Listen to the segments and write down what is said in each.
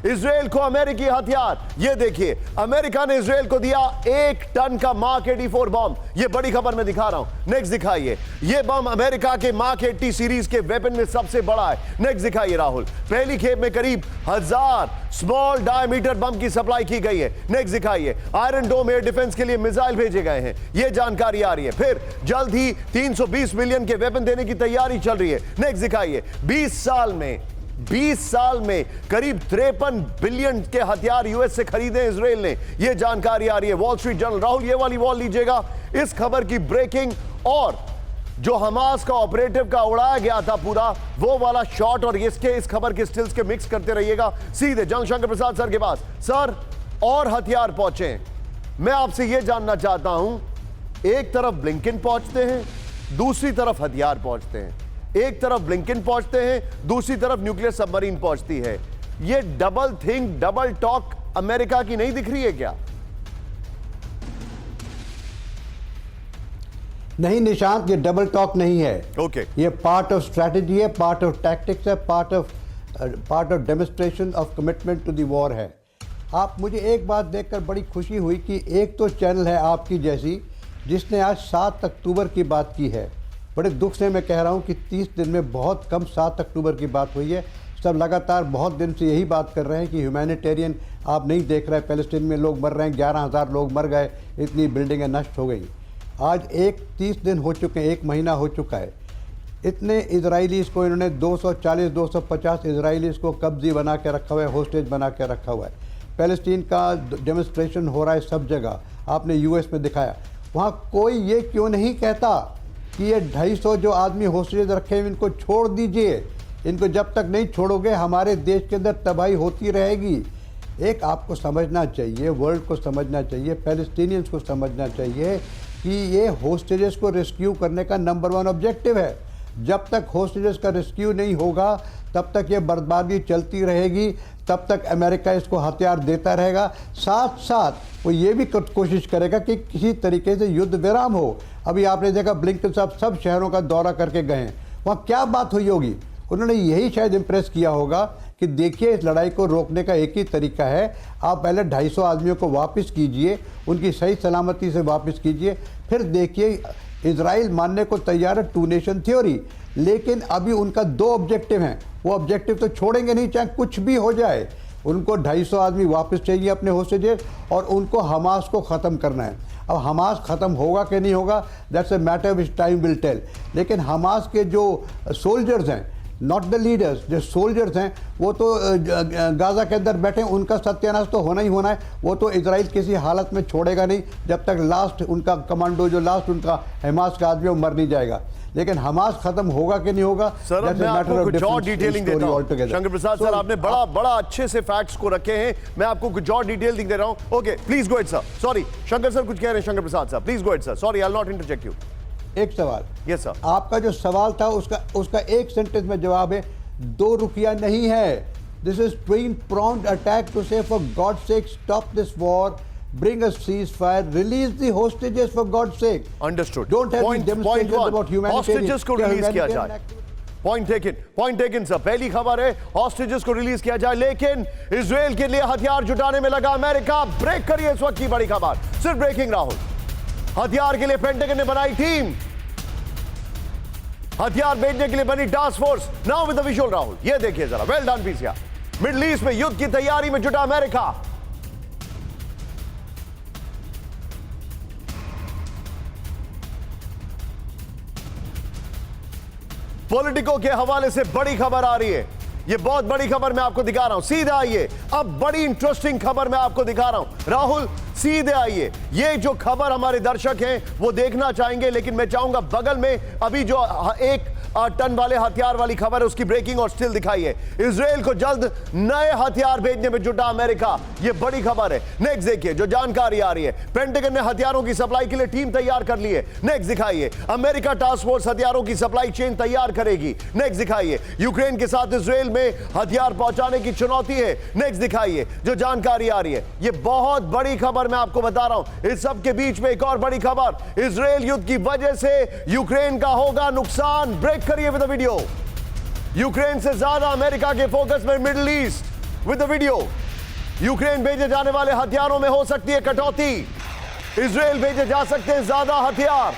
Israel को अमेरिकी हथियार। ये देखिए, अमेरिका ने इजराइल को दिया 1 टन का मार्क 84 बम। ये बड़ी खबर मैं दिखा रहा हूं। नेक्स्ट दिखाइए, ये बम अमेरिका के मार्क 80 सीरीज के वेपन में सबसे बड़ा है। नेक्स्ट दिखाइए राहुल, पहली खेप में करीब 1000 स्मॉल डायमीटर बम की सप्लाई की गई है। नेक्स्ट दिखाइए, आयरन डोम एयर डिफेंस के लिए मिसाइल भेजे गए हैं। यह जानकारी आ रही है। फिर जल्द ही 320 मिलियन के वेपन देने की तैयारी चल रही है। नेक्स्ट दिखाइए, 20 साल में करीब 53 बिलियन के हथियार यूएस से खरीदे इजराइल ने। यह जानकारी आ रही है वॉल स्ट्रीट जर्नल। राहुल ये वाली वॉल लीजिएगा, इस खबर की ब्रेकिंग और जो हमास का ऑपरेटिव का उड़ाया गया था पूरा वो वाला शॉट और इस खबर के स्टिल्स के मिक्स करते रहिएगा। सीधे जनरल शंकर प्रसाद सर के पास। सर, और हथियार पहुंचे, मैं आपसे यह जानना चाहता हूं, एक तरफ ब्लिंकन पहुंचते हैं, दूसरी तरफ हथियार पहुंचते हैं। एक तरफ ब्लिंकन पहुंचते हैं, दूसरी तरफ न्यूक्लियर सबमरीन पहुंचती है। यह double think, double talk America की नहीं दिख रही है क्या? नहीं निशांत, ये डबल टॉक नहीं है। ओके, ये पार्ट ऑफ स्ट्रैटेजी है, पार्ट ऑफ टैक्टिक्स है, part of demonstration of commitment to the war है। आप, मुझे एक बात देखकर बड़ी खुशी हुई कि एक तो चैनल है आपकी जैसी जिसने आज 7 अक्टूबर की बात की है। बड़े दुख से मैं कह रहा हूं कि 30 दिन में बहुत कम 7 अक्टूबर की बात हुई है। सब लगातार बहुत दिन से यही बात कर रहे हैं कि ह्यूमैनिटेरियन आप नहीं देख रहे, पैलेस्टीन में लोग मर रहे हैं, 11,000 लोग मर गए, इतनी बिल्डिंगें नष्ट हो गई। आज 30 दिन हो चुके हैं, 1 महीना हो चुका है। इतने इजराइलीज़ को इन्होंने 240-250 इजराइलीज़ को कब्जी बना के रखा हुआ है, होस्टेज बना के रखा हुआ है। पैलेस्टीन का डेमोन्स्ट्रेशन हो रहा है सब जगह, आपने यूएस में दिखाया। वहाँ कोई ये क्यों नहीं कहता कि ये 250 जो आदमी होस्टेज रखे हैं इनको छोड़ दीजिए, इनको जब तक नहीं छोड़ोगे हमारे देश के अंदर तबाही होती रहेगी। एक आपको समझना चाहिए, वर्ल्ड को समझना चाहिए, पैलेस्टीनियंस को समझना चाहिए कि ये होस्टेजेस को रेस्क्यू करने का नंबर 1 ऑब्जेक्टिव है। जब तक होस्टेजेस का रेस्क्यू नहीं होगा तब तक ये बर्बादी चलती रहेगी, तब तक अमेरिका इसको हथियार देता रहेगा। साथ साथ वो ये भी कोशिश करेगा कि किसी तरीके से युद्ध विराम हो। अभी आपने देखा ब्लिंकन साहब सब शहरों का दौरा करके गए हैं, वहाँ क्या बात हुई होगी? उन्होंने यही शायद इम्प्रेस किया होगा कि देखिए इस लड़ाई को रोकने का एक ही तरीका है, आप पहले 250 आदमियों को वापस कीजिए, उनकी सही सलामती से वापस कीजिए, फिर देखिए इजराइल मानने को तैयार है 2 नेशन थ्योरी। लेकिन अभी उनका 2 ऑब्जेक्टिव हैं, वो ऑब्जेक्टिव तो छोड़ेंगे नहीं चाहे कुछ भी हो जाए। उनको 250 आदमी वापस चाहिए अपने होस्टेजेस और उनको हमास को ख़त्म करना है। अब हमास ख़त्म होगा कि नहीं होगा, that's a matter which time will tell. लेकिन हमास के जो सोल्जर्स हैं, नॉट द लीडर्स, जो सोल्जर्स हैं वो तो गाज़ा के अंदर बैठे, उनका सत्यानाश तो होना ही होना है। वो तो इजराइल किसी हालत में छोड़ेगा नहीं जब तक लास्ट उनका कमांडो, जो लास्ट उनका हमास का आदमी वो मर नहीं जाएगा। लेकिन हमास खत्म होगा कि नहीं होगा, सर मैं आपको कुछ और डिटेलिंग देता हूं। शंकर प्रसाद सर, आपने बड़ा अच्छे से फैक्ट्स को रखे हैं, मैं आपको कुछ और डिटेल दे रहा हूं। Okay, please go it sir. Sorry Shankar sir कुछ कह रहे हैं। Shankar Prasad sir please go it sir, sorry I will not interject you. एक सवाल, यस सर। आपका जो सवाल था उसका एक सेंटेंस में जवाब है, 2 रुपया नहीं है। This is twin pronged attack to से for God sake stop this war, bring a ceasefire, release the hostages for God's sake. Understood. Don't have point, demonstrations about humanitarian. Hostages को रिलीज किया जाए। Point taken sir. पहली खबर है hostages को release किया जाए, लेकिन इजराइल के लिए हथियार जुटाने में लगा अमेरिका। ब्रेक करिए इस वक्त की बड़ी खबर, सिर्फ ब्रेकिंग राहुल। हथियार के लिए पेंटागन ने बनाई टीम, हथियार भेजने के लिए बनी task force. Now with the visual Rahul, ये देखिए जरा, वेल डन पीसिया। मिडिल ईस्ट में युद्ध की तैयारी में जुटा अमेरिका। पॉलिटिको के हवाले से बड़ी खबर आ रही है, ये बहुत बड़ी खबर मैं आपको दिखा रहा हूं। सीधे आइए, अब बड़ी इंटरेस्टिंग खबर मैं आपको दिखा रहा हूं। राहुल सीधे आइए, ये जो खबर हमारे दर्शक हैं वो देखना चाहेंगे, लेकिन मैं चाहूंगा बगल में अभी जो 1 टन वाले हथियार वाली खबर है उसकी ब्रेकिंग और स्टिल दिखाइए। इजराइल को जल्द नए हथियार भेजने में जुटा अमेरिका, ये बड़ी खबर है। नेक्स्ट देखिए जो जानकारी आ रही है, पेंटागन ने हथियारों की सप्लाई के लिए टीम तैयार कर ली है। नेक्स्ट दिखाइए, अमेरिका टास्क फोर्स हथियारों की सप्लाई चेन तैयार करेगी। नेक्स्ट दिखाइए, यूक्रेन के साथ इजराइल में हथियार पहुंचाने की चुनौती है। नेक्स्ट दिखाइए जो जानकारी आ रही है, ये बहुत बड़ी खबर मैं आपको बता रहा हूं। इस सब के बीच में एक और बड़ी खबर, इजराइल युद्ध की वजह से यूक्रेन का होगा नुकसान। ब्रेक करिए विद द वीडियो। यूक्रेन से ज्यादा अमेरिका के फोकस में middle east. With the video. Ukraine भेजे जाने वाले हथियारों में हो सकती है कटौती, इजराइल भेजे जा सकते हैं ज्यादा हथियार।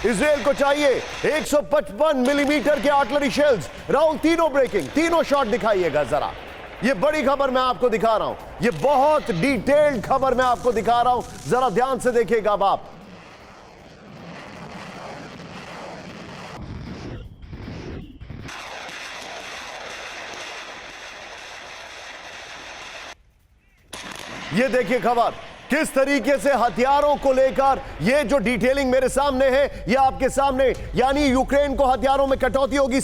इजराइल को चाहिए 155 मिलीमीटर के आर्टिलरी शेल्स। राउंड तीनों ब्रेकिंग, तीनों शॉट दिखाइएगा जरा। ये बड़ी खबर मैं आपको दिखा रहा हूं, ये बहुत डिटेल्ड खबर मैं आपको दिखा रहा हूं, जरा ध्यान से देखिएगा अब आप। ये देखिए खबर, किस तरीके से हथियारों को लेकर ये जो डिटेलिंग मेरे सामने है, ये आपके सामने, यानी यूक्रेन को हथियारों में कटौती होगी।